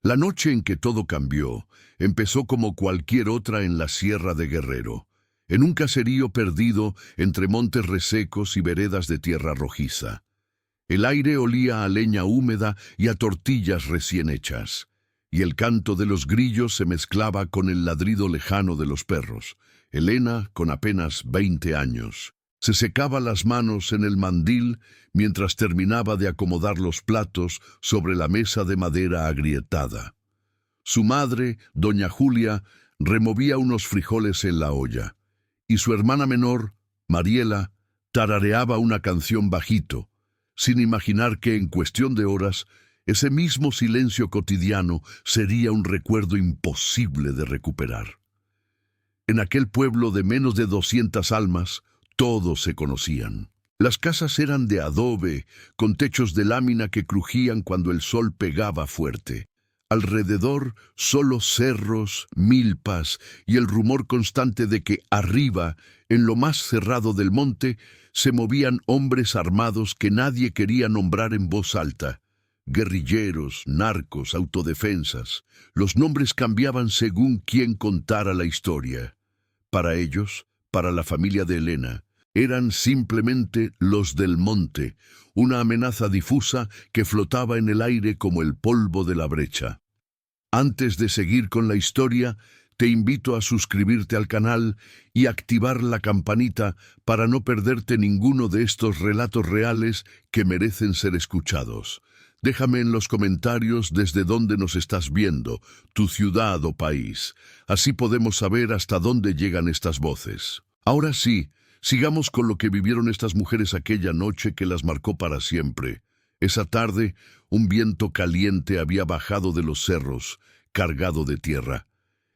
La noche en que todo cambió empezó como cualquier otra en la Sierra de Guerrero, en un caserío perdido entre montes resecos y veredas de tierra rojiza. El aire olía a leña húmeda y a tortillas recién hechas, y el canto de los grillos se mezclaba con el ladrido lejano de los perros. Elena, con apenas 20 años, se secaba las manos en el mandil mientras terminaba de acomodar los platos sobre la mesa de madera agrietada. Su madre, doña Julia, removía unos frijoles en la olla, y su hermana menor, Mariela, tarareaba una canción bajito, sin imaginar que en cuestión de horas ese mismo silencio cotidiano sería un recuerdo imposible de recuperar. En aquel pueblo de menos de 200 almas, todos se conocían. Las casas eran de adobe, con techos de lámina que crujían cuando el sol pegaba fuerte. Alrededor, solo cerros, milpas y el rumor constante de que arriba, en lo más cerrado del monte, se movían hombres armados que nadie quería nombrar en voz alta. Guerrilleros, narcos, autodefensas. Los nombres cambiaban según quien contara la historia. Para ellos, para la familia de Elena, eran simplemente los del monte, una amenaza difusa que flotaba en el aire como el polvo de la brecha. Antes de seguir con la historia, te invito a suscribirte al canal y activar la campanita para no perderte ninguno de estos relatos reales que merecen ser escuchados. Déjame en los comentarios desde dónde nos estás viendo, tu ciudad o país. Así podemos saber hasta dónde llegan estas voces. Ahora sí, sigamos con lo que vivieron estas mujeres aquella noche que las marcó para siempre. Esa tarde, un viento caliente había bajado de los cerros, cargado de tierra.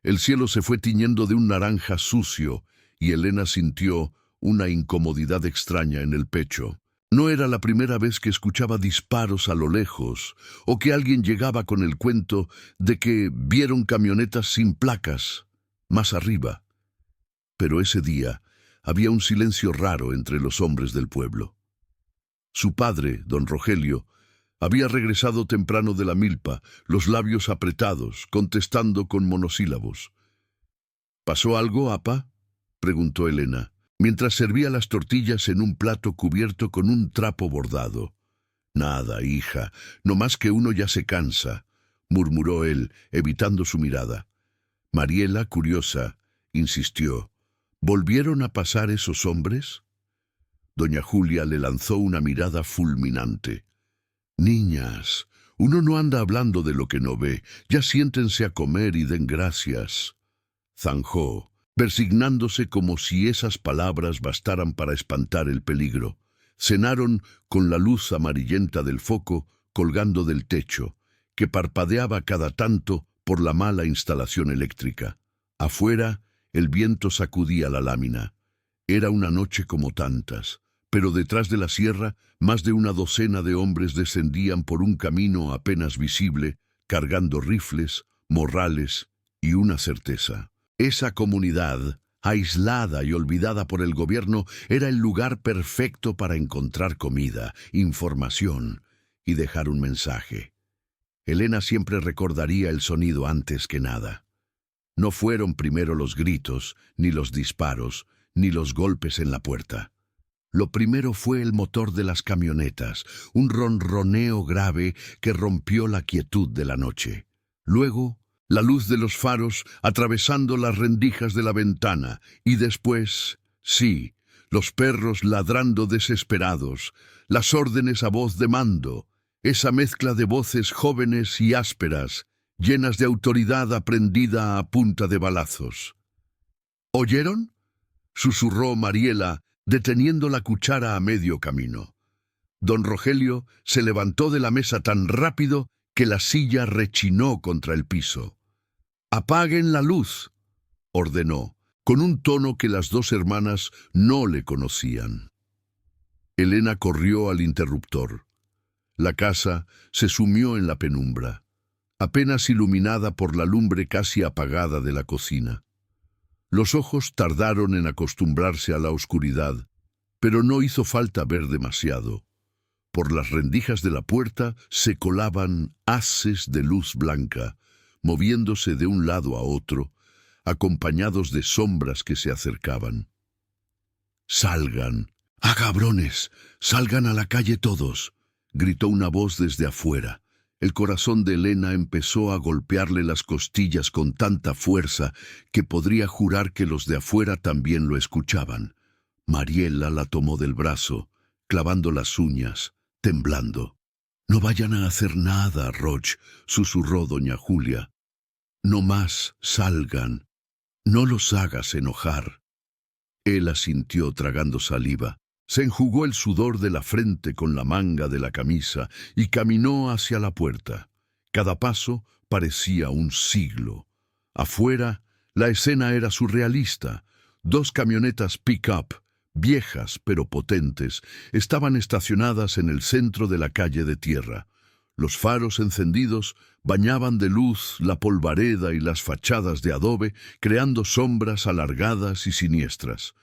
El cielo se fue tiñendo de un naranja sucio y Elena sintió una incomodidad extraña en el pecho. No era la primera vez que escuchaba disparos a lo lejos o que alguien llegaba con el cuento de que vieron camionetas sin placas más arriba. Pero ese día había un silencio raro entre los hombres del pueblo. Su padre, don Rogelio, había regresado temprano de la milpa, los labios apretados, contestando con monosílabos. ¿Pasó algo, apa?, preguntó Elena, mientras servía las tortillas en un plato cubierto con un trapo bordado. Nada, hija, no más que uno ya se cansa, murmuró él, evitando su mirada. Mariela, curiosa, insistió. ¿Volvieron a pasar esos hombres? Doña Julia le lanzó una mirada fulminante. Niñas, uno no anda hablando de lo que no ve. Ya siéntense a comer y den gracias. Zanjó, persignándose como si esas palabras bastaran para espantar el peligro. Cenaron con la luz amarillenta del foco colgando del techo, que parpadeaba cada tanto por la mala instalación eléctrica. Afuera, el viento sacudía la lámina. Era una noche como tantas, pero detrás de la sierra, más de una docena de hombres descendían por un camino apenas visible, cargando rifles, morrales y una certeza. Esa comunidad, aislada y olvidada por el gobierno, era el lugar perfecto para encontrar comida, información y dejar un mensaje. Elena siempre recordaría el sonido antes que nada. No fueron primero los gritos, ni los disparos, ni los golpes en la puerta. Lo primero fue el motor de las camionetas, un ronroneo grave que rompió la quietud de la noche. Luego, la luz de los faros atravesando las rendijas de la ventana, y después, sí, los perros ladrando desesperados, las órdenes a voz de mando, esa mezcla de voces jóvenes y ásperas, llenas de autoridad aprendida a punta de balazos. ¿Oyeron?, susurró Mariela, deteniendo la cuchara a medio camino. Don Rogelio se levantó de la mesa tan rápido que la silla rechinó contra el piso. «Apaguen la luz», ordenó, con un tono que las dos hermanas no le conocían. Elena corrió al interruptor. La casa se sumió en la penumbra, apenas iluminada por la lumbre casi apagada de la cocina. Los ojos tardaron en acostumbrarse a la oscuridad, pero no hizo falta ver demasiado. Por las rendijas de la puerta se colaban haces de luz blanca, moviéndose de un lado a otro, acompañados de sombras que se acercaban. «¡Salgan! ¡Ah, cabrones! ¡Salgan a la calle todos!», gritó una voz desde afuera. El corazón de Elena empezó a golpearle las costillas con tanta fuerza que podría jurar que los de afuera también lo escuchaban. Mariela la tomó del brazo, clavando las uñas, temblando. «No vayan a hacer nada, Roch», susurró doña Julia. «No más, salgan. No los hagas enojar». Él asintió tragando saliva. Se enjugó el sudor de la frente con la manga de la camisa y caminó hacia la puerta. Cada paso parecía un siglo. Afuera, la escena era surrealista. 2 camionetas pick-up, viejas pero potentes, estaban estacionadas en el centro de la calle de tierra. Los faros encendidos bañaban de luz la polvareda y las fachadas de adobe, creando sombras alargadas y siniestras.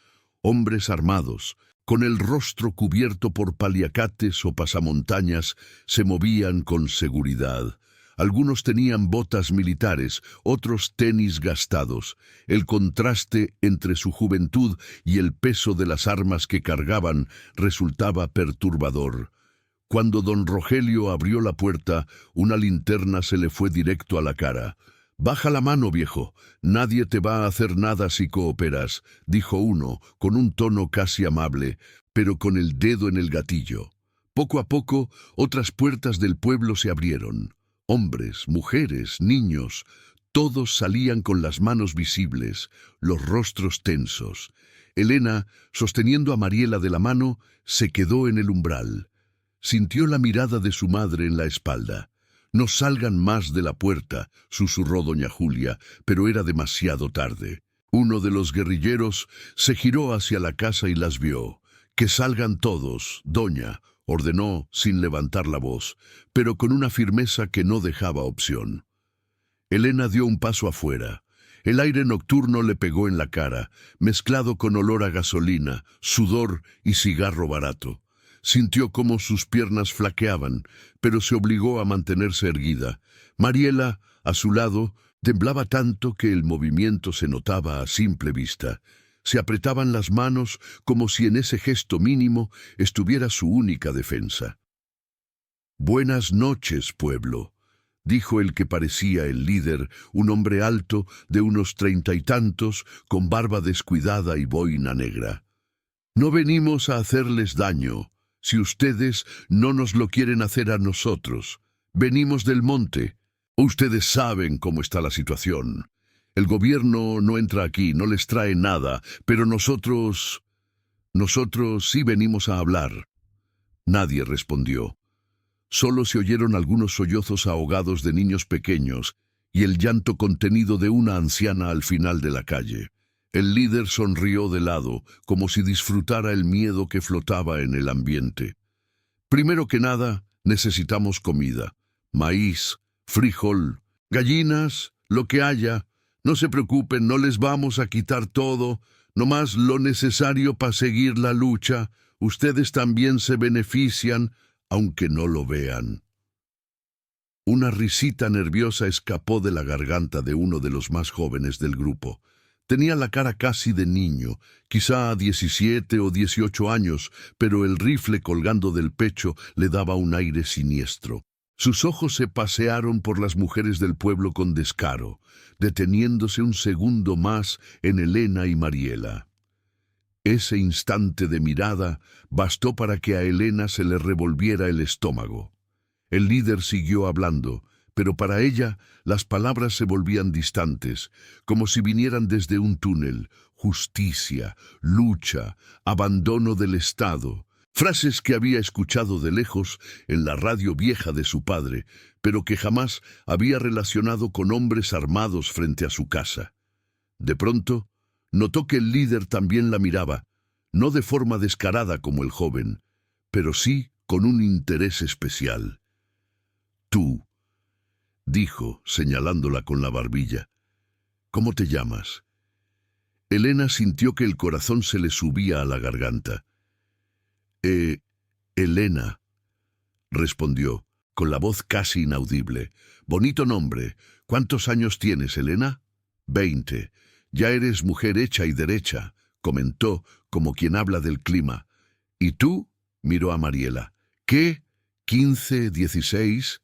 Hombres armados, con el rostro cubierto por paliacates o pasamontañas, se movían con seguridad. Algunos tenían botas militares, otros tenis gastados. El contraste entre su juventud y el peso de las armas que cargaban resultaba perturbador. Cuando don Rogelio abrió la puerta, una linterna se le fue directo a la cara. «Baja la mano, viejo. Nadie te va a hacer nada si cooperas», dijo uno, con un tono casi amable, pero con el dedo en el gatillo. Poco a poco, otras puertas del pueblo se abrieron. Hombres, mujeres, niños, todos salían con las manos visibles, los rostros tensos. Elena, sosteniendo a Mariela de la mano, se quedó en el umbral. Sintió la mirada de su madre en la espalda. «No salgan más de la puerta», susurró doña Julia, pero era demasiado tarde. Uno de los guerrilleros se giró hacia la casa y las vio. «Que salgan todos, doña», ordenó sin levantar la voz, pero con una firmeza que no dejaba opción. Elena dio un paso afuera. El aire nocturno le pegó en la cara, mezclado con olor a gasolina, sudor y cigarro barato. Sintió cómo sus piernas flaqueaban, pero se obligó a mantenerse erguida. Mariela, a su lado, temblaba tanto que el movimiento se notaba a simple vista. Se apretaban las manos como si en ese gesto mínimo estuviera su única defensa. «Buenas noches, pueblo», dijo el que parecía el líder, un hombre alto, de unos 30 y tantos, con barba descuidada y boina negra. «No venimos a hacerles daño. Si ustedes no nos lo quieren hacer a nosotros, venimos del monte. Ustedes saben cómo está la situación. El gobierno no entra aquí, no les trae nada, pero nosotros sí venimos a hablar». Nadie respondió. Solo se oyeron algunos sollozos ahogados de niños pequeños y el llanto contenido de una anciana al final de la calle. El líder sonrió de lado, como si disfrutara el miedo que flotaba en el ambiente. «Primero que nada, necesitamos comida. Maíz, frijol, gallinas, lo que haya. No se preocupen, no les vamos a quitar todo, nomás lo necesario para seguir la lucha. Ustedes también se benefician, aunque no lo vean». Una risita nerviosa escapó de la garganta de uno de los más jóvenes del grupo. Tenía la cara casi de niño, quizá 17 o 18 años, pero el rifle colgando del pecho le daba un aire siniestro. Sus ojos se pasearon por las mujeres del pueblo con descaro, deteniéndose un segundo más en Elena y Mariela. Ese instante de mirada bastó para que a Elena se le revolviera el estómago. El líder siguió hablando, pero para ella las palabras se volvían distantes, como si vinieran desde un túnel. Justicia, lucha, abandono del Estado. Frases que había escuchado de lejos en la radio vieja de su padre, pero que jamás había relacionado con hombres armados frente a su casa. De pronto, notó que el líder también la miraba, no de forma descarada como el joven, pero sí con un interés especial. «Tú», dijo, señalándola con la barbilla. «¿Cómo te llamas?» Elena sintió que el corazón se le subía a la garganta. Elena», respondió, con la voz casi inaudible. Bonito nombre. ¿Cuántos años tienes, Elena? 20. Ya eres mujer hecha y derecha, comentó, como quien habla del clima. ¿Y tú? Miró a Mariela. ¿Qué? ¿15, 16?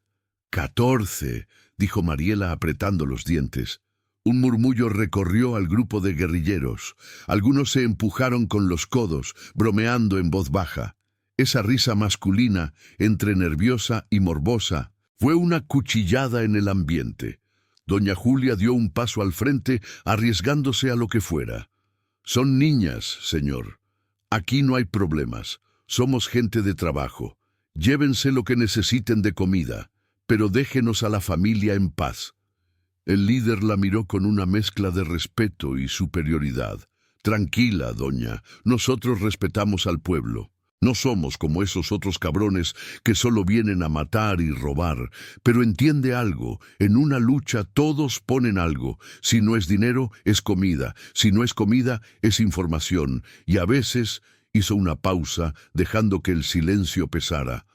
14, dijo Mariela apretando los dientes. Un murmullo recorrió al grupo de guerrilleros. Algunos se empujaron con los codos, bromeando en voz baja. Esa risa masculina, entre nerviosa y morbosa, fue una cuchillada en el ambiente. Doña Julia dio un paso al frente, arriesgándose a lo que fuera. Son niñas, señor. Aquí no hay problemas. Somos gente de trabajo. Llévense lo que necesiten de comida, pero déjenos a la familia en paz. El líder la miró con una mezcla de respeto y superioridad. Tranquila, doña, nosotros respetamos al pueblo. No somos como esos otros cabrones que solo vienen a matar y robar. Pero entiende algo, en una lucha todos ponen algo. Si no es dinero, es comida. Si no es comida, es información. Y a veces hizo una pausa, dejando que el silencio pesara.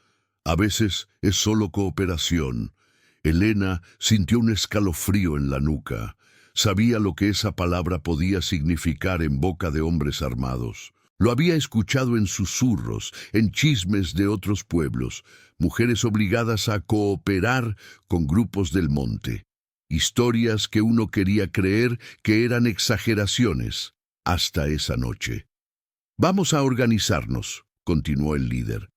A veces es solo cooperación. Elena sintió un escalofrío en la nuca. Sabía lo que esa palabra podía significar en boca de hombres armados. Lo había escuchado en susurros, en chismes de otros pueblos, mujeres obligadas a cooperar con grupos del monte. Historias que uno quería creer que eran exageraciones, hasta esa noche. Vamos a organizarnos, continuó el líder.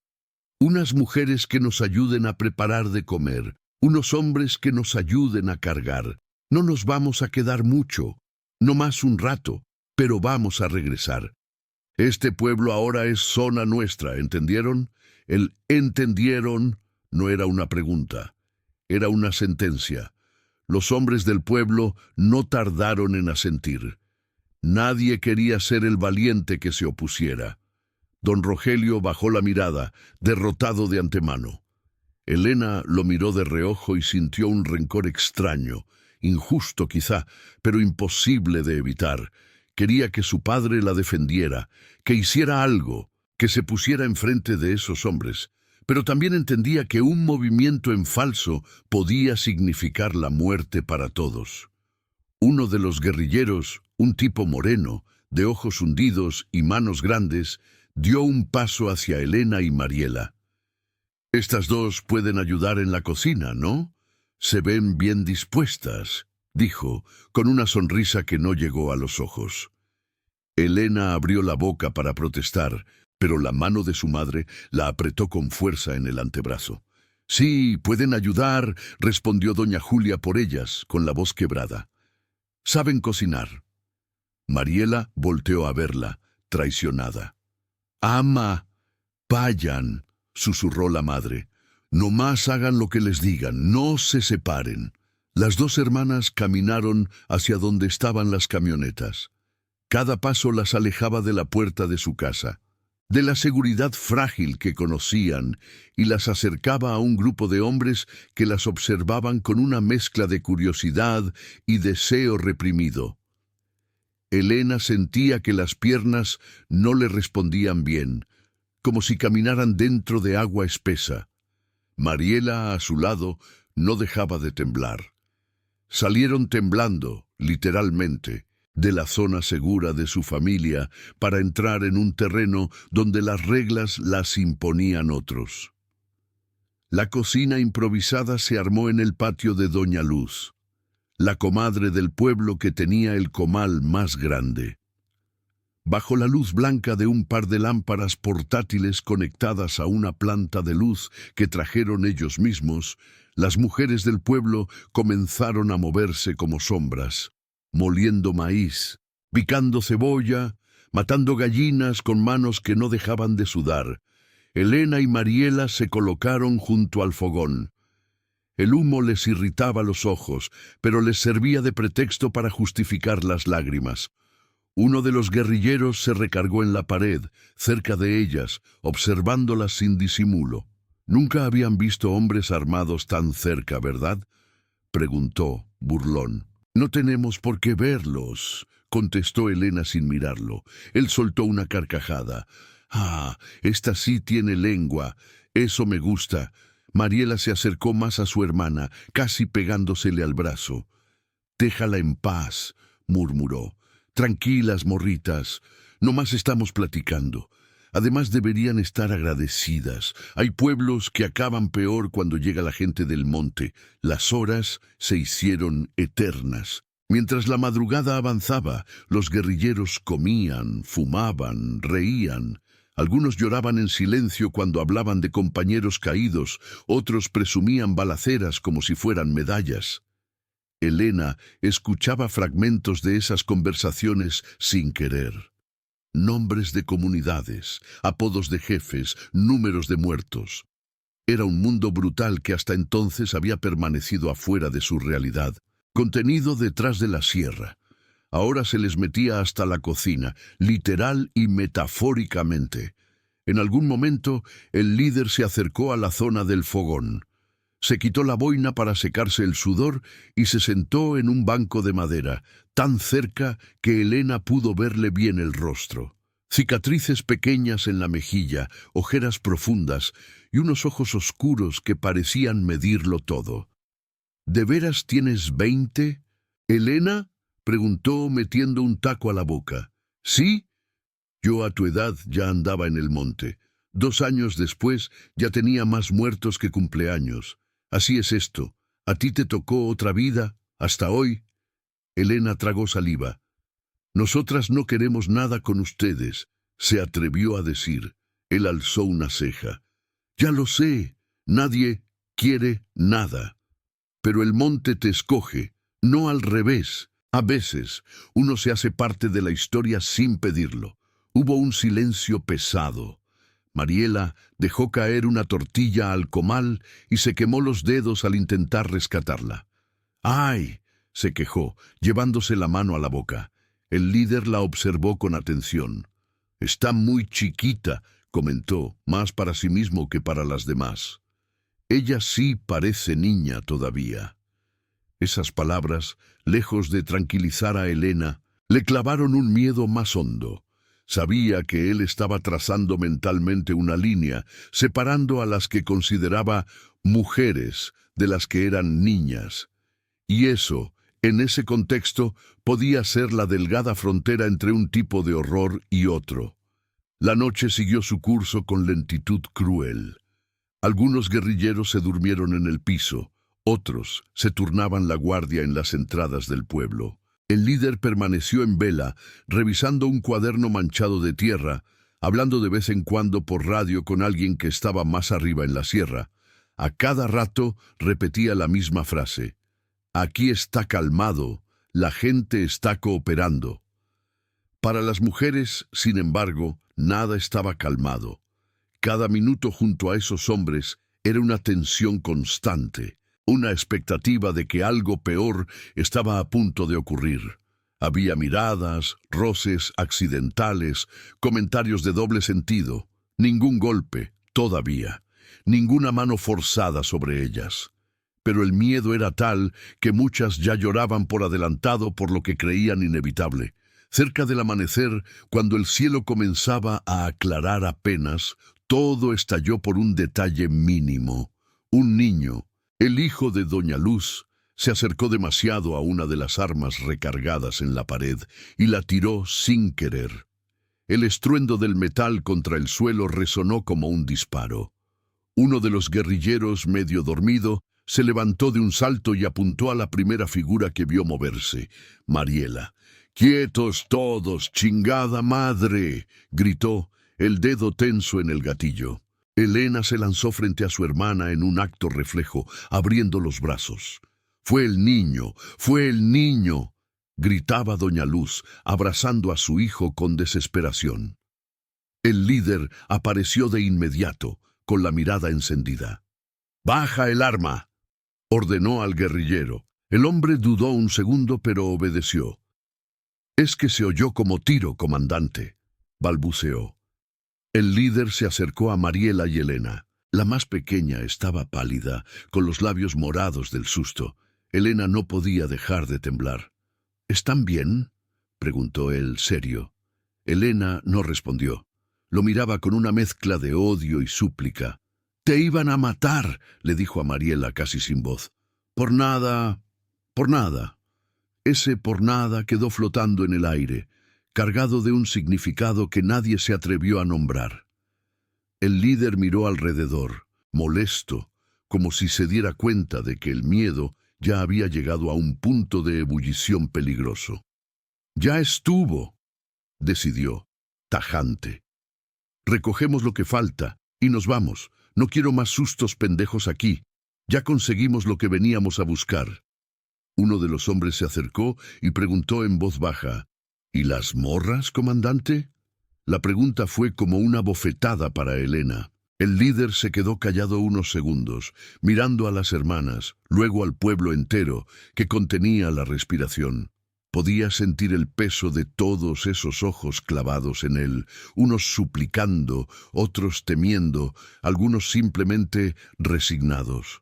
Unas mujeres que nos ayuden a preparar de comer, unos hombres que nos ayuden a cargar. No nos vamos a quedar mucho, no más un rato, pero vamos a regresar. Este pueblo ahora es zona nuestra, ¿entendieron? El «entendieron» no era una pregunta, era una sentencia. Los hombres del pueblo no tardaron en asentir. Nadie quería ser el valiente que se opusiera. Don Rogelio bajó la mirada, derrotado de antemano. Elena lo miró de reojo y sintió un rencor extraño, injusto quizá, pero imposible de evitar. Quería que su padre la defendiera, que hiciera algo, que se pusiera enfrente de esos hombres, pero también entendía que un movimiento en falso podía significar la muerte para todos. Uno de los guerrilleros, un tipo moreno, de ojos hundidos y manos grandes, dio un paso hacia Elena y Mariela. «Estas dos pueden ayudar en la cocina, ¿no? Se ven bien dispuestas», dijo, con una sonrisa que no llegó a los ojos. Elena abrió la boca para protestar, pero la mano de su madre la apretó con fuerza en el antebrazo. «Sí, pueden ayudar», respondió doña Julia por ellas, con la voz quebrada. «Saben cocinar». Mariela volteó a verla, traicionada. «Ama, vayan», susurró la madre. «No más hagan lo que les digan, no se separen». Las dos hermanas caminaron hacia donde estaban las camionetas. Cada paso las alejaba de la puerta de su casa, de la seguridad frágil que conocían, y las acercaba a un grupo de hombres que las observaban con una mezcla de curiosidad y deseo reprimido. Elena sentía que las piernas no le respondían bien, como si caminaran dentro de agua espesa. Mariela, a su lado, no dejaba de temblar. Salieron temblando, literalmente, de la zona segura de su familia para entrar en un terreno donde las reglas las imponían otros. La cocina improvisada se armó en el patio de Doña Luz, la comadre del pueblo que tenía el comal más grande. Bajo la luz blanca de un par de lámparas portátiles conectadas a una planta de luz que trajeron ellos mismos, las mujeres del pueblo comenzaron a moverse como sombras, moliendo maíz, picando cebolla, matando gallinas con manos que no dejaban de sudar. Elena y Mariela se colocaron junto al fogón. El humo les irritaba los ojos, pero les servía de pretexto para justificar las lágrimas. Uno de los guerrilleros se recargó en la pared, cerca de ellas, observándolas sin disimulo. «Nunca habían visto hombres armados tan cerca, ¿verdad?», preguntó, burlón. «No tenemos por qué verlos», contestó Elena sin mirarlo. Él soltó una carcajada. «Ah, esta sí tiene lengua. Eso me gusta. Mariela se acercó más a su hermana, casi pegándosele al brazo. «Déjala en paz», murmuró. «Tranquilas, morritas. Nomás estamos platicando. Además deberían estar agradecidas. Hay pueblos que acaban peor cuando llega la gente del monte. Las horas se hicieron eternas. Mientras la madrugada avanzaba, los guerrilleros comían, fumaban, reían. Algunos lloraban en silencio cuando hablaban de compañeros caídos, otros presumían balaceras como si fueran medallas. Elena escuchaba fragmentos de esas conversaciones sin querer. Nombres de comunidades, apodos de jefes, números de muertos. Era un mundo brutal que hasta entonces había permanecido afuera de su realidad, contenido detrás de la sierra. Ahora se les metía hasta la cocina, literal y metafóricamente. En algún momento, el líder se acercó a la zona del fogón. Se quitó la boina para secarse el sudor y se sentó en un banco de madera, tan cerca que Elena pudo verle bien el rostro. Cicatrices pequeñas en la mejilla, ojeras profundas y unos ojos oscuros que parecían medirlo todo. «¿De veras tienes 20? ¿Elena?», preguntó metiendo un taco a la boca. «¿Sí? Yo a tu edad ya andaba en el monte. 2 años después ya tenía más muertos que cumpleaños. Así es esto. ¿A ti te tocó otra vida, hasta hoy?» Elena tragó saliva. «Nosotras no queremos nada con ustedes», se atrevió a decir. Él alzó una ceja. «Ya lo sé, nadie quiere nada. Pero el monte te escoge, no al revés. A veces uno se hace parte de la historia sin pedirlo». Hubo un silencio pesado. Mariela dejó caer una tortilla al comal y se quemó los dedos al intentar rescatarla. «¡Ay!», se quejó, llevándose la mano a la boca. El líder la observó con atención. «Está muy chiquita», comentó, más para sí mismo que para las demás. «Ella sí parece niña todavía». Esas palabras, lejos de tranquilizar a Elena, le clavaron un miedo más hondo. Sabía que él estaba trazando mentalmente una línea, separando a las que consideraba mujeres de las que eran niñas. Y eso, en ese contexto, podía ser la delgada frontera entre un tipo de horror y otro. La noche siguió su curso con lentitud cruel. Algunos guerrilleros se durmieron en el piso, otros se turnaban la guardia en las entradas del pueblo. El líder permaneció en vela, revisando un cuaderno manchado de tierra, hablando de vez en cuando por radio con alguien que estaba más arriba en la sierra. A cada rato repetía la misma frase: «Aquí está calmado, la gente está cooperando». Para las mujeres, sin embargo, nada estaba calmado. Cada minuto junto a esos hombres era una tensión constante. Una expectativa de que algo peor estaba a punto de ocurrir. Había miradas, roces accidentales, comentarios de doble sentido. Ningún golpe, todavía. Ninguna mano forzada sobre ellas. Pero el miedo era tal que muchas ya lloraban por adelantado por lo que creían inevitable. Cerca del amanecer, cuando el cielo comenzaba a aclarar apenas, todo estalló por un detalle mínimo. Un niño, el hijo de Doña Luz, se acercó demasiado a una de las armas recargadas en la pared y la tiró sin querer. El estruendo del metal contra el suelo resonó como un disparo. Uno de los guerrilleros, medio dormido, se levantó de un salto y apuntó a la primera figura que vio moverse, Mariela. «¡Quietos todos, chingada madre!», gritó, el dedo tenso en el gatillo. Elena se lanzó frente a su hermana en un acto reflejo, abriendo los brazos. «¡Fue el niño! ¡Fue el niño!», gritaba Doña Luz, abrazando a su hijo con desesperación. El líder apareció de inmediato, con la mirada encendida. «¡Baja el arma!», ordenó al guerrillero. El hombre dudó un segundo, pero obedeció. «Es que se oyó como tiro, comandante», balbuceó. El líder se acercó a Mariela y Elena. La más pequeña estaba pálida, con los labios morados del susto. Elena no podía dejar de temblar. «¿Están bien?», preguntó él, serio. Elena no respondió. Lo miraba con una mezcla de odio y súplica. Te iban a matar, le dijo a Mariela casi sin voz. Por nada, por nada. Ese por nada quedó flotando en el aire, cargado de un significado que nadie se atrevió a nombrar. El líder miró alrededor, molesto, como si se diera cuenta de que el miedo ya había llegado a un punto de ebullición peligroso. Ya estuvo, decidió, tajante. Recogemos lo que falta y nos vamos. No quiero más sustos pendejos aquí. Ya conseguimos lo que veníamos a buscar. Uno de los hombres se acercó y preguntó en voz baja, ¿y las morras, comandante? La pregunta fue como una bofetada para Elena. El líder se quedó callado unos segundos, mirando a las hermanas, luego al pueblo entero, que contenía la respiración. Podía sentir el peso de todos esos ojos clavados en él, unos suplicando, otros temiendo, algunos simplemente resignados.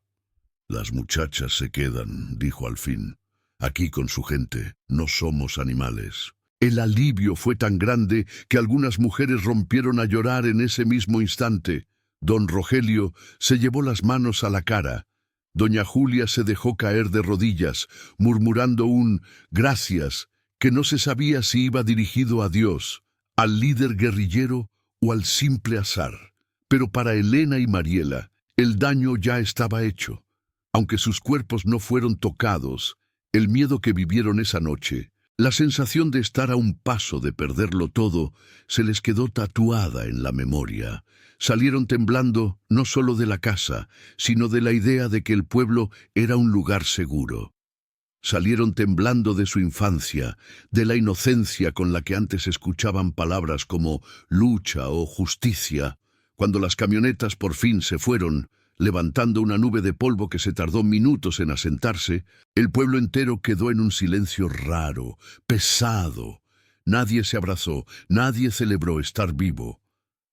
Las muchachas se quedan, dijo al fin. Aquí con su gente, no somos animales. El alivio fue tan grande que algunas mujeres rompieron a llorar en ese mismo instante. Don Rogelio se llevó las manos a la cara. Doña Julia se dejó caer de rodillas, murmurando un «gracias», que no se sabía si iba dirigido a Dios, al líder guerrillero o al simple azar. Pero para Elena y Mariela, el daño ya estaba hecho. Aunque sus cuerpos no fueron tocados, el miedo que vivieron esa noche, la sensación de estar a un paso de perderlo todo, se les quedó tatuada en la memoria. Salieron temblando no solo de la casa, sino de la idea de que el pueblo era un lugar seguro. Salieron temblando de su infancia, de la inocencia con la que antes escuchaban palabras como lucha o justicia. Cuando las camionetas por fin se fueron, levantando una nube de polvo que se tardó minutos en asentarse, el pueblo entero quedó en un silencio raro, pesado. Nadie se abrazó, nadie celebró estar vivo.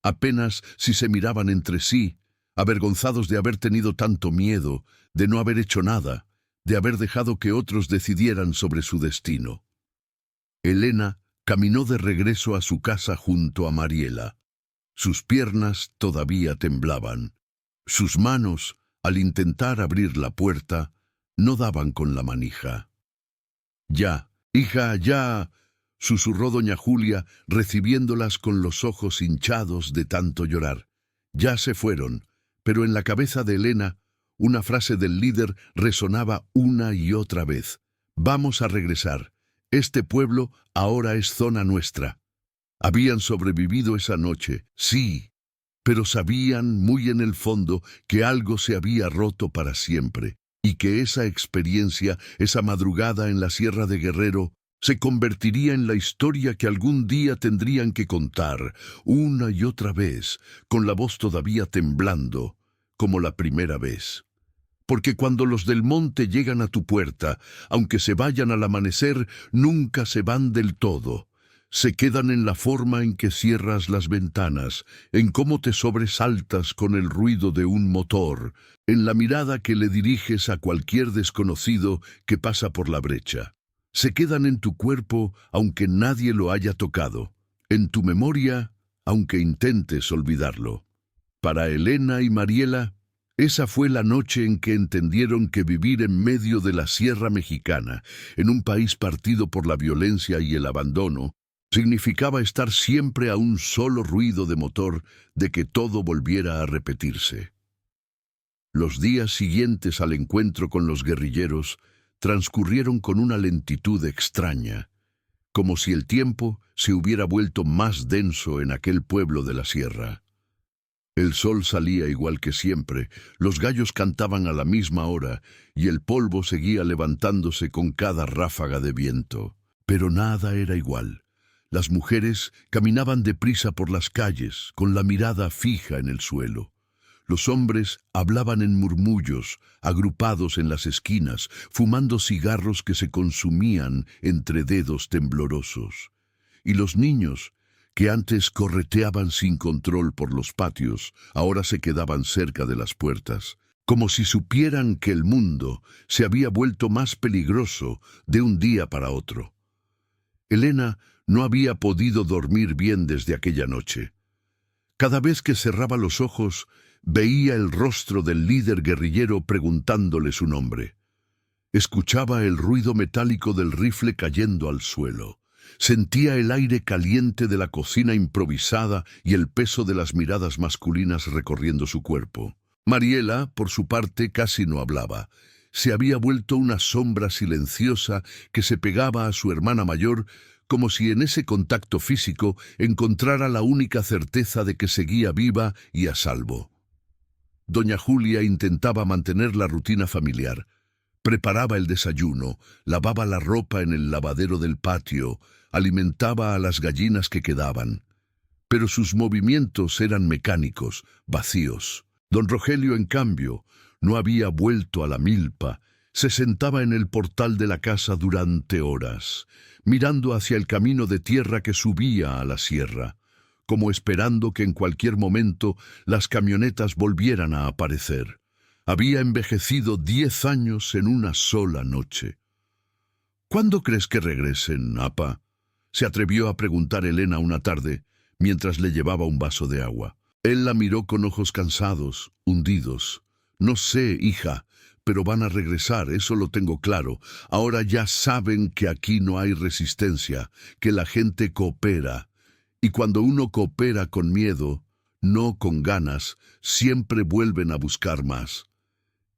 Apenas si se miraban entre sí, avergonzados de haber tenido tanto miedo, de no haber hecho nada, de haber dejado que otros decidieran sobre su destino. Elena caminó de regreso a su casa junto a Mariela. Sus piernas todavía temblaban. Sus manos, al intentar abrir la puerta, no daban con la manija. «Ya, hija, ya», susurró doña Julia, recibiéndolas con los ojos hinchados de tanto llorar. Ya se fueron, pero en la cabeza de Elena, una frase del líder resonaba una y otra vez. «Vamos a regresar. Este pueblo ahora es zona nuestra». Habían sobrevivido esa noche, sí, pero sabían muy en el fondo que algo se había roto para siempre, y que esa experiencia, esa madrugada en la Sierra de Guerrero, se convertiría en la historia que algún día tendrían que contar, una y otra vez, con la voz todavía temblando, como la primera vez. Porque cuando los del monte llegan a tu puerta, aunque se vayan al amanecer, nunca se van del todo. Se quedan en la forma en que cierras las ventanas, en cómo te sobresaltas con el ruido de un motor, en la mirada que le diriges a cualquier desconocido que pasa por la brecha. Se quedan en tu cuerpo aunque nadie lo haya tocado, en tu memoria aunque intentes olvidarlo. Para Elena y Mariela, esa fue la noche en que entendieron que vivir en medio de la Sierra Mexicana, en un país partido por la violencia y el abandono, significaba estar siempre a un solo ruido de motor de que todo volviera a repetirse. Los días siguientes al encuentro con los guerrilleros transcurrieron con una lentitud extraña, como si el tiempo se hubiera vuelto más denso en aquel pueblo de la sierra. El sol salía igual que siempre, los gallos cantaban a la misma hora y el polvo seguía levantándose con cada ráfaga de viento. Pero nada era igual. Las mujeres caminaban deprisa por las calles, con la mirada fija en el suelo. Los hombres hablaban en murmullos, agrupados en las esquinas, fumando cigarros que se consumían entre dedos temblorosos. Y los niños, que antes correteaban sin control por los patios, ahora se quedaban cerca de las puertas, como si supieran que el mundo se había vuelto más peligroso de un día para otro. Elena no había podido dormir bien desde aquella noche. Cada vez que cerraba los ojos, Veía el rostro del líder guerrillero preguntándole su nombre. Escuchaba el ruido metálico del rifle cayendo al suelo. Sentía el aire caliente de la cocina improvisada y el peso de las miradas masculinas recorriendo su cuerpo. Mariela, por su parte, casi no hablaba. Se había vuelto una sombra silenciosa que se pegaba a su hermana mayor, como si en ese contacto físico encontrara la única certeza de que seguía viva y a salvo. Doña Julia intentaba mantener la rutina familiar. Preparaba el desayuno, lavaba la ropa en el lavadero del patio, alimentaba a las gallinas que quedaban. Pero sus movimientos eran mecánicos, vacíos. Don Rogelio, en cambio, no había vuelto a la milpa. Se sentaba en el portal de la casa durante horas, mirando hacia el camino de tierra que subía a la sierra, como esperando que en cualquier momento las camionetas volvieran a aparecer. Había envejecido 10 años en una sola noche. «¿Cuándo crees que regresen, apa?», se atrevió a preguntar Elena una tarde, mientras le llevaba un vaso de agua. Él la miró con ojos cansados, hundidos. «No sé, hija, pero van a regresar, eso lo tengo claro. Ahora ya saben que aquí no hay resistencia, que la gente coopera. Y cuando uno coopera con miedo, no con ganas, siempre vuelven a buscar más».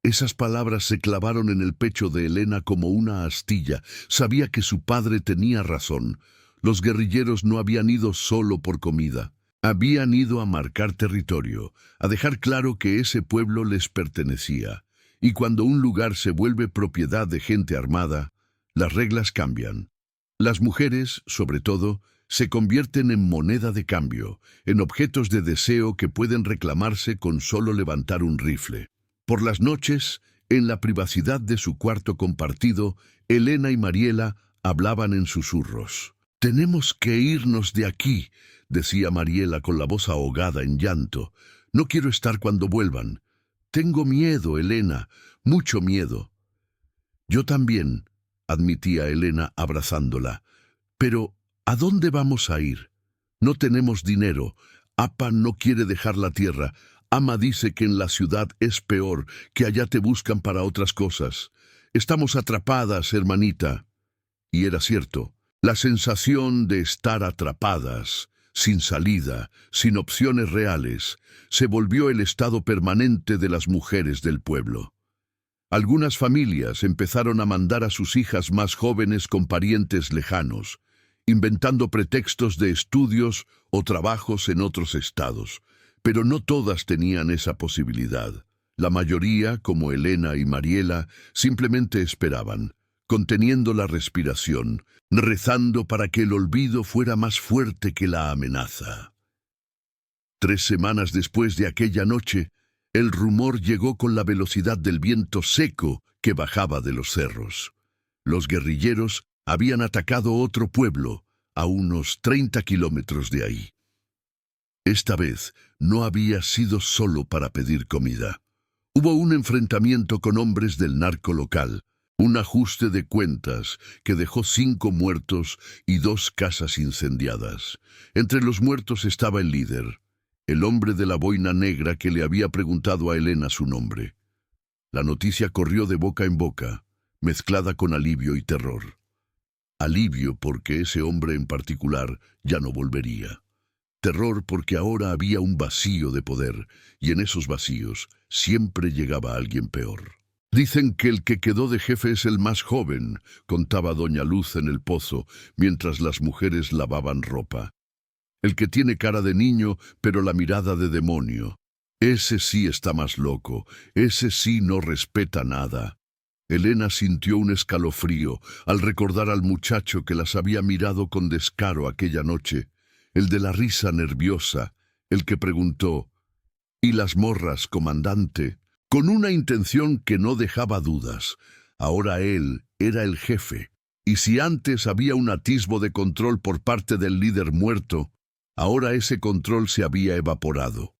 Esas palabras se clavaron en el pecho de Elena como una astilla. Sabía que su padre tenía razón. Los guerrilleros no habían ido solo por comida. Habían ido a marcar territorio, a dejar claro que ese pueblo les pertenecía. Y cuando un lugar se vuelve propiedad de gente armada, las reglas cambian. Las mujeres, sobre todo, se convierten en moneda de cambio, en objetos de deseo que pueden reclamarse con solo levantar un rifle. Por las noches, en la privacidad de su cuarto compartido, Elena y Mariela hablaban en susurros. «Tenemos que irnos de aquí», decía Mariela con la voz ahogada en llanto. «No quiero estar cuando vuelvan. Tengo miedo, Elena, mucho miedo». «Yo también», admitía Elena abrazándola. «Pero, ¿a dónde vamos a ir? No tenemos dinero. Apa no quiere dejar la tierra. Ama dice que en la ciudad es peor, que allá te buscan para otras cosas. Estamos atrapadas, hermanita». Y era cierto. La sensación de estar atrapadas, sin salida, sin opciones reales, se volvió el estado permanente de las mujeres del pueblo. Algunas familias empezaron a mandar a sus hijas más jóvenes con parientes lejanos, inventando pretextos de estudios o trabajos en otros estados. Pero no todas tenían esa posibilidad. La mayoría, como Elena y Mariela, simplemente esperaban, conteniendo la respiración, rezando para que el olvido fuera más fuerte que la amenaza. 3 semanas después de aquella noche, el rumor llegó con la velocidad del viento seco que bajaba de los cerros. Los guerrilleros habían atacado otro pueblo, a unos 30 kilómetros de ahí. Esta vez no había sido solo para pedir comida. Hubo un enfrentamiento con hombres del narco local, un ajuste de cuentas que dejó 5 muertos y 2 casas incendiadas. Entre los muertos estaba el líder, el hombre de la boina negra que le había preguntado a Elena su nombre. La noticia corrió de boca en boca, mezclada con alivio y terror. Alivio porque ese hombre en particular ya no volvería. Terror porque ahora había un vacío de poder, y en esos vacíos siempre llegaba alguien peor. «Dicen que el que quedó de jefe es el más joven», contaba doña Luz en el pozo, mientras las mujeres lavaban ropa. «El que tiene cara de niño, pero la mirada de demonio. Ese sí está más loco, ese sí no respeta nada». Elena sintió un escalofrío al recordar al muchacho que las había mirado con descaro aquella noche, el de la risa nerviosa, el que preguntó: «¿Y las morras, comandante?», con una intención que no dejaba dudas. Ahora él era el jefe, y si antes había un atisbo de control por parte del líder muerto, ahora ese control se había evaporado.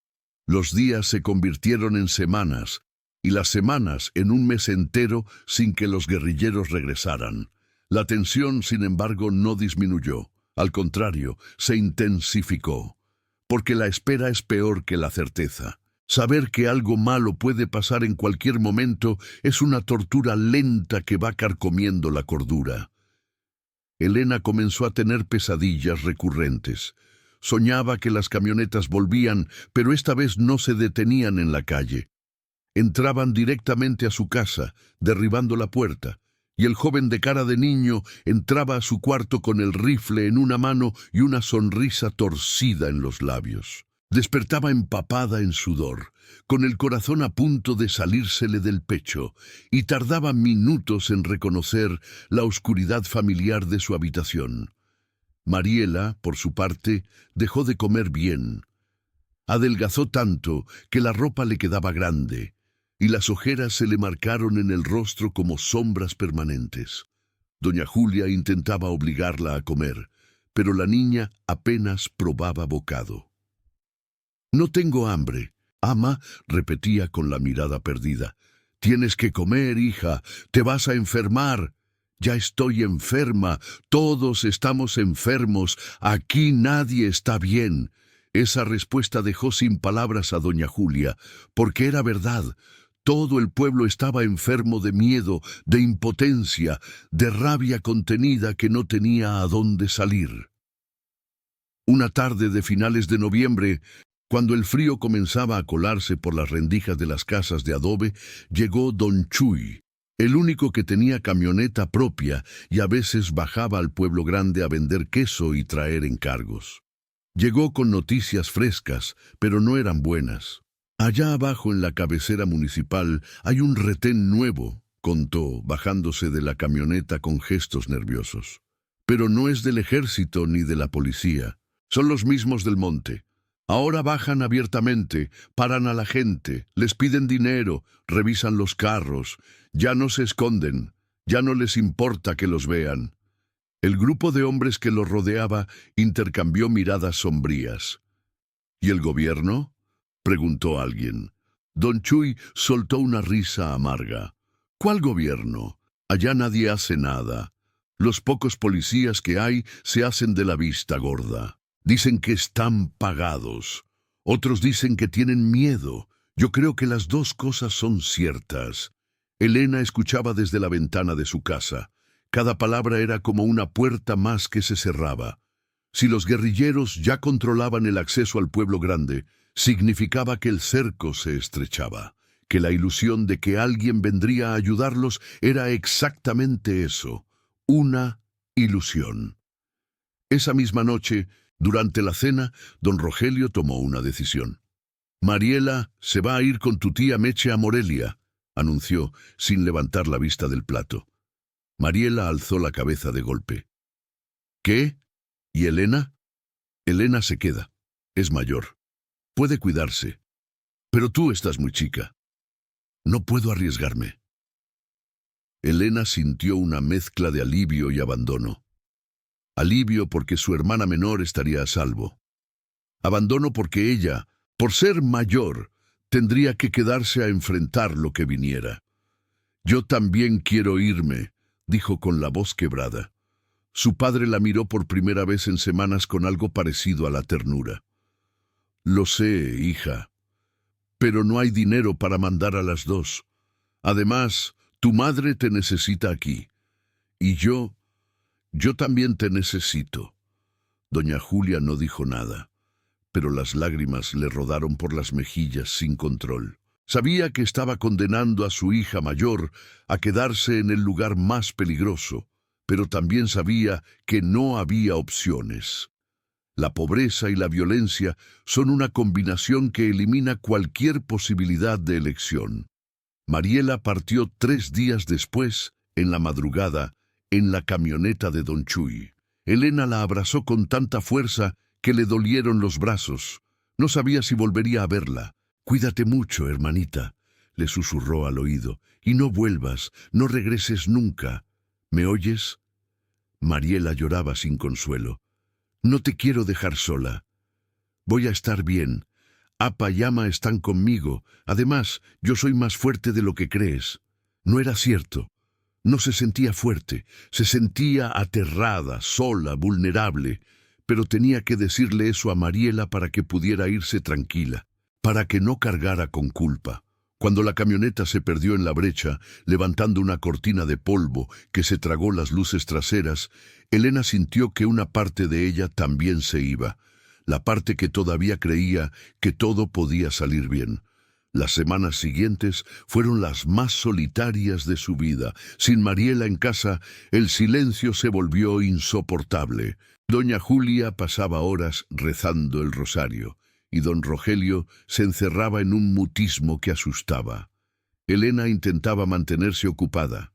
Los días se convirtieron en semanas, y las semanas en un mes entero sin que los guerrilleros regresaran. La tensión, sin embargo, no disminuyó. Al contrario, se intensificó, porque la espera es peor que la certeza. Saber que algo malo puede pasar en cualquier momento es una tortura lenta que va carcomiendo la cordura. Elena comenzó a tener pesadillas recurrentes. Soñaba que las camionetas volvían, pero esta vez no se detenían en la calle. Entraban directamente a su casa, derribando la puerta, y el joven de cara de niño entraba a su cuarto con el rifle en una mano y una sonrisa torcida en los labios. Despertaba empapada en sudor, con el corazón a punto de salírsele del pecho, y tardaba minutos en reconocer la oscuridad familiar de su habitación. Mariela, por su parte, dejó de comer bien. Adelgazó tanto que la ropa le quedaba grande, y las ojeras se le marcaron en el rostro como sombras permanentes. Doña Julia intentaba obligarla a comer, pero la niña apenas probaba bocado. «No tengo hambre», ama repetía con la mirada perdida. «Tienes que comer, hija, te vas a enfermar». «Ya estoy enferma, todos estamos enfermos, aquí nadie está bien». Esa respuesta dejó sin palabras a doña Julia, porque era verdad. Todo el pueblo estaba enfermo de miedo, de impotencia, de rabia contenida que no tenía a dónde salir. Una tarde de finales de noviembre, cuando el frío comenzaba a colarse por las rendijas de las casas de adobe, llegó don Chuy, el único que tenía camioneta propia y a veces bajaba al pueblo grande a vender queso y traer encargos. Llegó con noticias frescas, pero no eran buenas. «Allá abajo en la cabecera municipal hay un retén nuevo», contó, bajándose de la camioneta con gestos nerviosos. «Pero no es del ejército ni de la policía. Son los mismos del monte. Ahora bajan abiertamente, paran a la gente, les piden dinero, revisan los carros, ya no se esconden, ya no les importa que los vean». El grupo de hombres que los rodeaba intercambió miradas sombrías. «¿Y el gobierno?», preguntó alguien. Don Chuy soltó una risa amarga. «¿Cuál gobierno? Allá nadie hace nada. Los pocos policías que hay se hacen de la vista gorda. Dicen que están pagados. Otros dicen que tienen miedo. Yo creo que las dos cosas son ciertas». Elena escuchaba desde la ventana de su casa. Cada palabra era como una puerta más que se cerraba. Si los guerrilleros ya controlaban el acceso al pueblo grande, significaba que el cerco se estrechaba, que la ilusión de que alguien vendría a ayudarlos era exactamente eso, una ilusión. Esa misma noche, durante la cena, don Rogelio tomó una decisión. «Mariela se va a ir con tu tía Meche a Morelia», anunció, sin levantar la vista del plato. Mariela alzó la cabeza de golpe. «¿Qué? ¿Y Elena?» «Elena se queda. Es mayor. Puede cuidarse. Pero tú estás muy chica. No puedo arriesgarme». Elena sintió una mezcla de alivio y abandono. Alivio porque su hermana menor estaría a salvo. Abandono porque ella, por ser mayor, tendría que quedarse a enfrentar lo que viniera. «Yo también quiero irme», dijo con la voz quebrada. Su padre la miró por primera vez en semanas con algo parecido a la ternura. «Lo sé, hija, pero no hay dinero para mandar a las dos. Además, tu madre te necesita aquí. Y yo también te necesito». Doña Julia no dijo nada, pero las lágrimas le rodaron por las mejillas sin control. Sabía que estaba condenando a su hija mayor a quedarse en el lugar más peligroso, pero también sabía que no había opciones. La pobreza y la violencia son una combinación que elimina cualquier posibilidad de elección. Mariela partió 3 días después, en la madrugada, en la camioneta de don Chuy. Elena la abrazó con tanta fuerza que le dolieron los brazos. No sabía si volvería a verla. «Cuídate mucho, hermanita», le susurró al oído, «y no vuelvas, no regreses nunca. ¿Me oyes?» Mariela lloraba sin consuelo. «No te quiero dejar sola. Voy a estar bien. Apa y Ama están conmigo. Además, yo soy más fuerte de lo que crees». No era cierto. No se sentía fuerte, se sentía aterrada, sola, vulnerable, pero tenía que decirle eso a Mariela para que pudiera irse tranquila. para que no cargara con culpa. Cuando la camioneta se perdió en la brecha, levantando una cortina de polvo que se tragó las luces traseras, Elena sintió que una parte de ella también se iba, la parte que todavía creía que todo podía salir bien. Las semanas siguientes fueron las más solitarias de su vida. Sin Mariela en casa, el silencio se volvió insoportable. Doña Julia pasaba horas rezando el rosario, y don Rogelio se encerraba en un mutismo que asustaba. Elena intentaba mantenerse ocupada.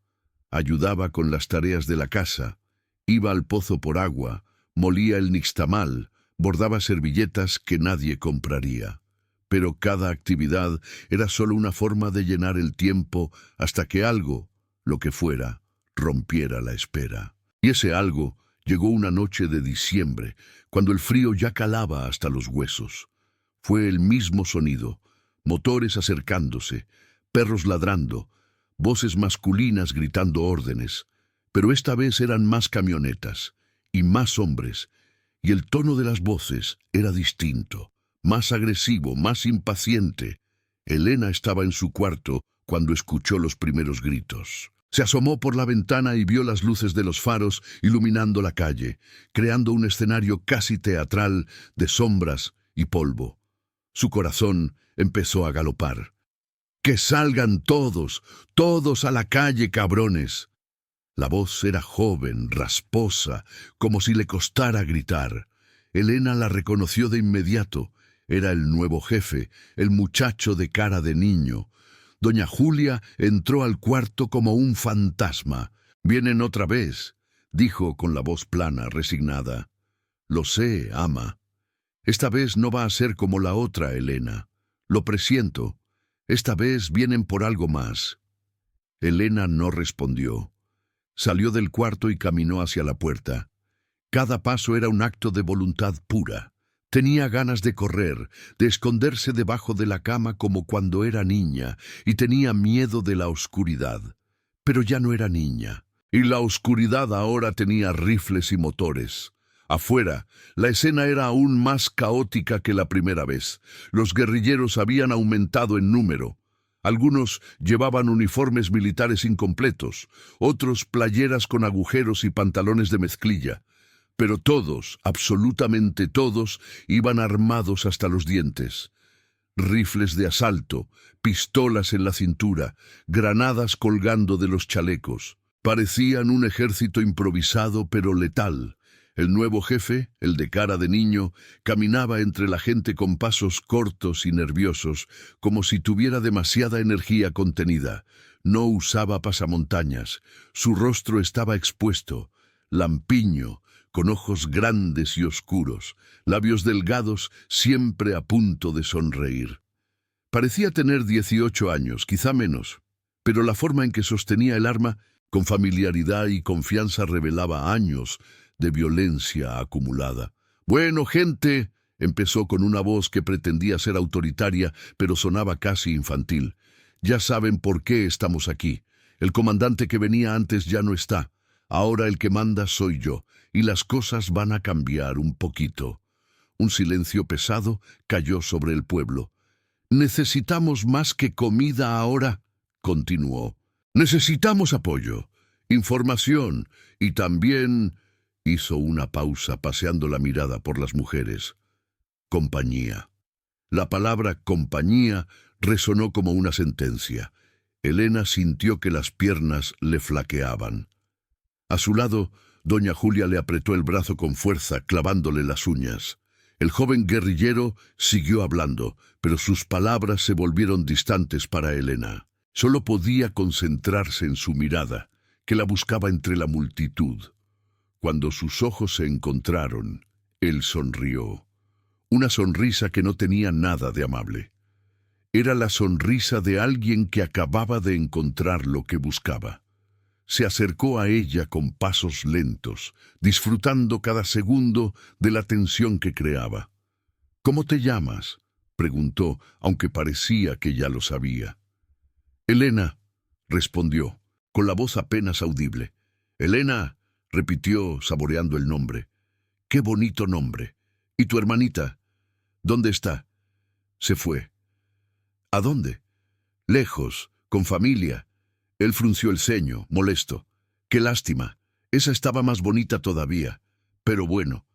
Ayudaba con las tareas de la casa, iba al pozo por agua, molía el nixtamal, bordaba servilletas que nadie compraría. Pero cada actividad era solo una forma de llenar el tiempo hasta que algo, lo que fuera, rompiera la espera. Y ese algo llegó una noche de diciembre, cuando el frío ya calaba hasta los huesos. Fue el mismo sonido, motores acercándose, perros ladrando, voces masculinas gritando órdenes, pero esta vez eran más camionetas y más hombres, y el tono de las voces era distinto, más agresivo, más impaciente. Elena estaba en su cuarto cuando escuchó los primeros gritos. Se asomó por la ventana y vio las luces de los faros iluminando la calle, creando un escenario casi teatral de sombras y polvo. Su corazón empezó a galopar. ¡Que salgan todos, todos a la calle, cabrones! La voz era joven, rasposa, como si le costara gritar. Elena la reconoció de inmediato. Era el nuevo jefe, el muchacho de cara de niño. Doña Julia entró al cuarto como un fantasma. «Vienen otra vez», dijo con la voz plana, resignada. «Lo sé, ama. Esta vez no va a ser como la otra, Elena. Lo presiento. Esta vez vienen por algo más». Elena no respondió. Salió del cuarto y caminó hacia la puerta. Cada paso era un acto de voluntad pura. Tenía ganas de correr, de esconderse debajo de la cama como cuando era niña, y tenía miedo de la oscuridad. Pero ya no era niña, y la oscuridad ahora tenía rifles y motores. Afuera, la escena era aún más caótica que la primera vez. Los guerrilleros habían aumentado en número. Algunos llevaban uniformes militares incompletos, otros playeras con agujeros y pantalones de mezclilla. Pero todos, absolutamente todos, iban armados hasta los dientes. Rifles de asalto, pistolas en la cintura, granadas colgando de los chalecos. Parecían un ejército improvisado pero letal. El nuevo jefe, el de cara de niño, caminaba entre la gente con pasos cortos y nerviosos, como si tuviera demasiada energía contenida. No usaba pasamontañas. Su rostro estaba expuesto, lampiño, con ojos grandes y oscuros, labios delgados, siempre a punto de sonreír. Parecía tener 18 años, quizá menos, pero la forma en que sostenía el arma, con familiaridad y confianza, revelaba años de violencia acumulada. «Bueno, gente», empezó con una voz que pretendía ser autoritaria, pero sonaba casi infantil. «Ya saben por qué estamos aquí. El comandante que venía antes ya no está. Ahora el que manda soy yo, y las cosas van a cambiar un poquito». Un silencio pesado cayó sobre el pueblo. «Necesitamos más que comida ahora», continuó. «Necesitamos apoyo, información y también...» Hizo una pausa, paseando la mirada por las mujeres. «Compañía». La palabra compañía resonó como una sentencia. Elena sintió que las piernas le flaqueaban. A su lado, doña Julia le apretó el brazo con fuerza, clavándole las uñas. El joven guerrillero siguió hablando, pero sus palabras se volvieron distantes para Elena. Solo podía concentrarse en su mirada, que la buscaba entre la multitud. Cuando sus ojos se encontraron, él sonrió. Una sonrisa que no tenía nada de amable. Era la sonrisa de alguien que acababa de encontrar lo que buscaba. Se acercó a ella con pasos lentos, disfrutando cada segundo de la tensión que creaba. «¿Cómo te llamas?», preguntó, aunque parecía que ya lo sabía. «Elena», respondió, con la voz apenas audible. «Elena», repitió, saboreando el nombre. «Qué bonito nombre. ¿Y tu hermanita? ¿Dónde está?» «Se fue. ¿A dónde? Lejos, con familia. Él frunció el ceño, molesto. Qué lástima. Esa estaba más bonita todavía. Pero bueno,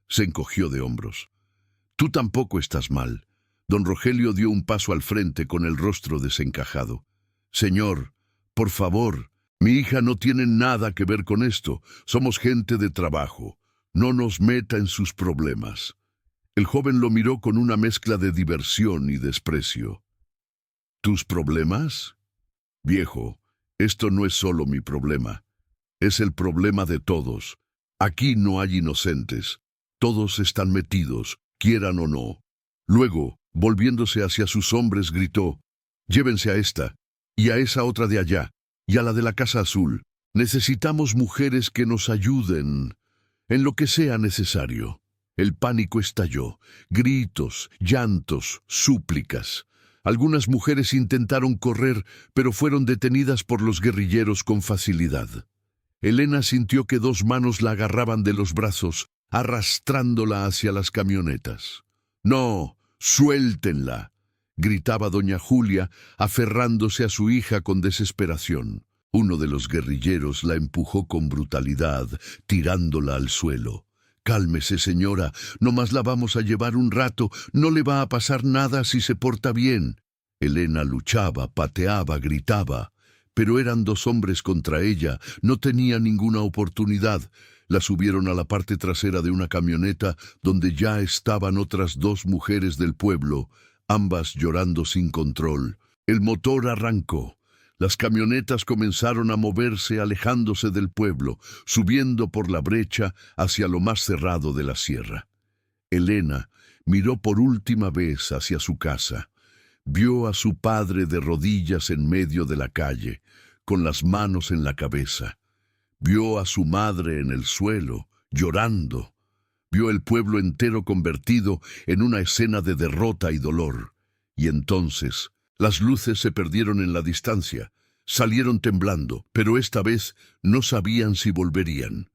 se encogió de hombros. Tú tampoco estás mal. Don Rogelio dio un paso al frente con el rostro desencajado. Señor, por favor, mi hija no tiene nada que ver con esto. Somos gente de trabajo. No nos meta en sus problemas. El joven lo miró con una mezcla de diversión y desprecio. ¿Tus problemas? Viejo, esto no es solo mi problema. Es el problema de todos. Aquí no hay inocentes. Todos están metidos, quieran o no. Luego, volviéndose hacia sus hombres, gritó: llévense a esta, y a esa otra de allá, y a la de la casa azul. Necesitamos mujeres que nos ayuden en lo que sea necesario. El pánico estalló. Gritos, llantos, súplicas. Algunas mujeres intentaron correr, pero fueron detenidas por los guerrilleros con facilidad. Elena sintió que dos manos la agarraban de los brazos, arrastrándola hacia las camionetas. «¡No! ¡Suéltenla!», gritaba doña Julia, aferrándose a su hija con desesperación. Uno de los guerrilleros la empujó con brutalidad, tirándola al suelo. «Cálmese, señora, nomás la vamos a llevar un rato, no le va a pasar nada si se porta bien». Elena luchaba, pateaba, gritaba. Pero eran dos hombres contra ella, no tenía ninguna oportunidad. La subieron a la parte trasera de una camioneta donde ya estaban otras dos mujeres del pueblo, ambas llorando sin control. El motor arrancó. Las camionetas comenzaron a moverse alejándose del pueblo, subiendo por la brecha hacia lo más cerrado de la sierra. Elena miró por última vez hacia su casa. Vio a su padre de rodillas en medio de la calle, con las manos en la cabeza. Vio a su madre en el suelo, llorando. Vio el pueblo entero convertido en una escena de derrota y dolor. Y entonces las luces se perdieron en la distancia. Salieron temblando, pero esta vez no sabían si volverían.